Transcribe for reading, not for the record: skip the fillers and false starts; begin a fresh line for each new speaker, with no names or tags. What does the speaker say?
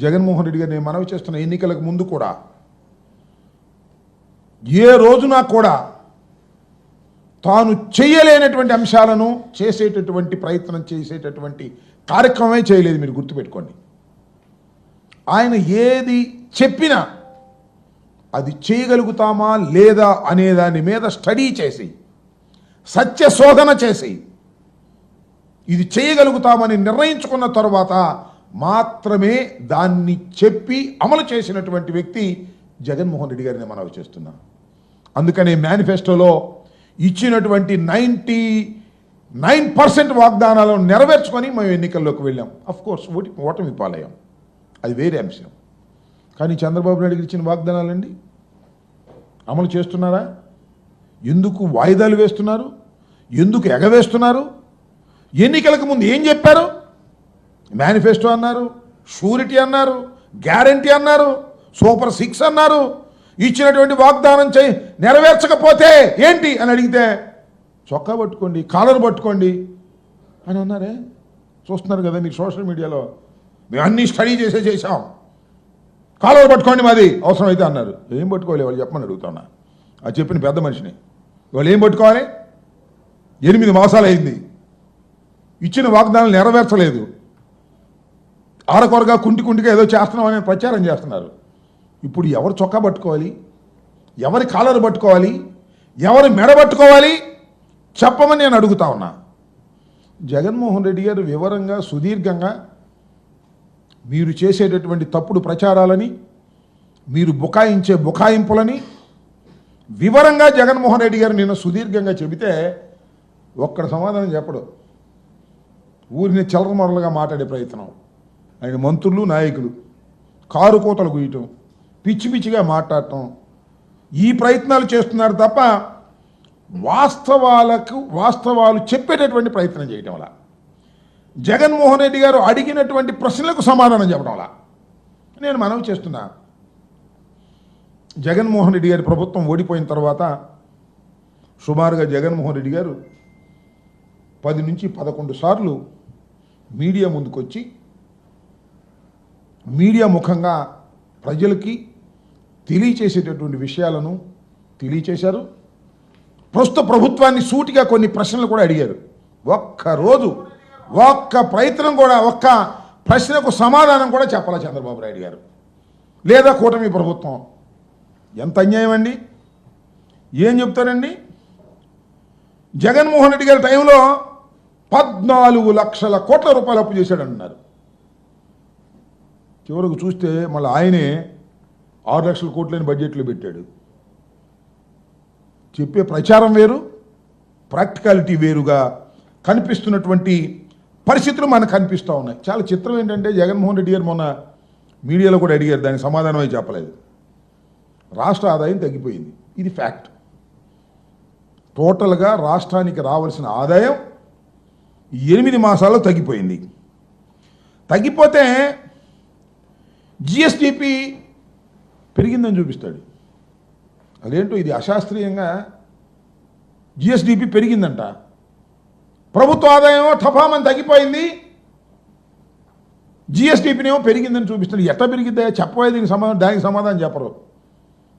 జగన్మోహన్ రెడ్డి గారు నేను మనవి చేస్తున్న ఎన్నికలకు ముందు కూడా ఏ రోజున కూడా తాను చేయలేనటువంటి అంశాలను చేసేటటువంటి ప్రయత్నం చేసేటటువంటి కార్యక్రమమే చేయలేదు. మీరు గుర్తుపెట్టుకోండి. ఆయన ఏది చెప్పినా అది చేయగలుగుతామా లేదా అనే దాని మీద స్టడీ చేసి సత్య శోధన చేసి ఇది చేయగలుగుతామని నిర్ణయించుకున్న తర్వాత మాత్రమే దాన్ని చెప్పి అమలు చేసినటువంటి వ్యక్తి జగన్మోహన్ రెడ్డి గారిని మనవి చేస్తున్నాను. అందుకని మేనిఫెస్టోలో ఇచ్చినటువంటి 99% వాగ్దానాలను నెరవేర్చుకొని మేము ఎన్నికల్లోకి వెళ్ళాం. అఫ్కోర్స్ ఓటమి పాలయ్యాం, అది వేరే అంశం. కానీ చంద్రబాబు నాయుడు గారు ఇచ్చిన వాగ్దానాలండి అమలు చేస్తున్నారా? ఎందుకు వాయిదాలు వేస్తున్నారు? ఎందుకు ఎగవేస్తున్నారు? ఎన్నికలకు ముందు ఏం చెప్పారు? మేనిఫెస్టో అన్నారు, షూరిటీ అన్నారు, గ్యారంటీ అన్నారు, సూపర్ 6 అన్నారు. ఇచ్చినటువంటి వాగ్దానం నెరవేర్చకపోతే ఏంటి అని అడిగితే చొక్కా పట్టుకోండి, కాలర్ పట్టుకోండి అని అన్నారే. చూస్తున్నారు కదా నీకు సోషల్ మీడియాలో. మేము అన్నీ స్టడీ చేసాం, కాలర్ పట్టుకోండి మాది అవసరమైతే అన్నారు. ఏం పట్టుకోవాలి వాళ్ళు చెప్పమని అడుగుతున్నా. అది చెప్పిన పెద్ద మనిషిని. వాళ్ళు ఏం పట్టుకోవాలి? 8 మాసాలు అయింది, ఇచ్చిన వాగ్దానాలు నెరవేర్చలేదు, ఆరకొరగా కుంటిగా ఏదో చేస్తున్నామని ప్రచారం చేస్తున్నారు. ఇప్పుడు ఎవరు చొక్కా పట్టుకోవాలి, ఎవరి కాలర్ పట్టుకోవాలి, ఎవరి మెడ పట్టుకోవాలి చెప్పమని నేను అడుగుతా ఉన్నా. జగన్మోహన్ రెడ్డి గారు వివరంగా సుదీర్ఘంగా మీరు చేసేటటువంటి తప్పుడు ప్రచారాలని, మీరు బుకాయించే బుకాయింపులని వివరంగా జగన్మోహన్ రెడ్డి గారు నిన్న సుదీర్ఘంగా చెబితే ఒక్కడ సమాధానం చెప్పడు. ఊరిని చెలరమొరలుగా మాట్లాడే ప్రయత్నం, ఆయన మంత్రులు నాయకులు కారు కోతలు గుయ్యటం, పిచ్చిగా మాట్లాడటం, ఈ ప్రయత్నాలు చేస్తున్నారు తప్ప వాస్తవాలు చెప్పేటటువంటి ప్రయత్నం చేయటం వల్ల, జగన్మోహన్ రెడ్డి గారు అడిగినటువంటి ప్రశ్నలకు సమాధానం చెప్పడం వల్ల నేను మనవి చేస్తున్నా. జగన్మోహన్ రెడ్డి గారి ప్రభుత్వం ఓడిపోయిన తర్వాత సుమారుగా జగన్మోహన్ రెడ్డి గారు 10 నుంచి 11 సార్లు మీడియా ముందుకొచ్చి మీడియా ముఖంగా ప్రజలకి తెలియచేసేటటువంటి విషయాలను తెలియచేశారు. ప్రస్తుత ప్రభుత్వాన్ని సూటిగా కొన్ని ప్రశ్నలు కూడా అడిగారు. ఒక్క ప్రయత్నం కూడా, ఒక్క ప్రశ్నకు సమాధానం కూడా చెప్పాలి చంద్రబాబు నాయుడు గారు లేదా కూటమి ప్రభుత్వం. ఎంత అన్యాయం అండి! ఏం చెప్తారండి? జగన్మోహన్ రెడ్డి గారి టైంలో 14 లక్షల కోట్ల రూపాయలు అప్పు చేశాడన్నారు. చివరకు చూస్తే మళ్ళీ ఆయనే 6 లక్షల కోట్లని బడ్జెట్లో పెట్టాడు. చెప్పే ప్రచారం వేరు, ప్రాక్టికాలిటీ వేరుగా కనిపిస్తున్నటువంటి పరిస్థితులు మనకు కనిపిస్తూ ఉన్నాయి. చాలా చిత్రం ఏంటంటే జగన్మోహన్ రెడ్డి గారు మొన్న మీడియాలో కూడా అడిగారు, దానికి సమాధానమే చెప్పలేదు. రాష్ట్ర ఆదాయం తగ్గిపోయింది, ఇది ఫ్యాక్ట్. టోటల్గా రాష్ట్రానికి రావాల్సిన ఆదాయం 8 మాసాల్లో తగ్గిపోయింది. తగ్గిపోతే జిఎస్డిపి పెరిగిందని చూపిస్తాడు. అదేంటో ఇది అశాస్త్రీయంగా జిఎస్డిపి పెరిగిందంట, ప్రభుత్వ ఆదాయం టపామని తగ్గిపోయింది, జిఎస్డిపినేమో పెరిగిందని చూపిస్తాడు. ఎట్లా పెరిగిద్దా చెప్పబోయే దానికి సమాధానం చెప్పరు.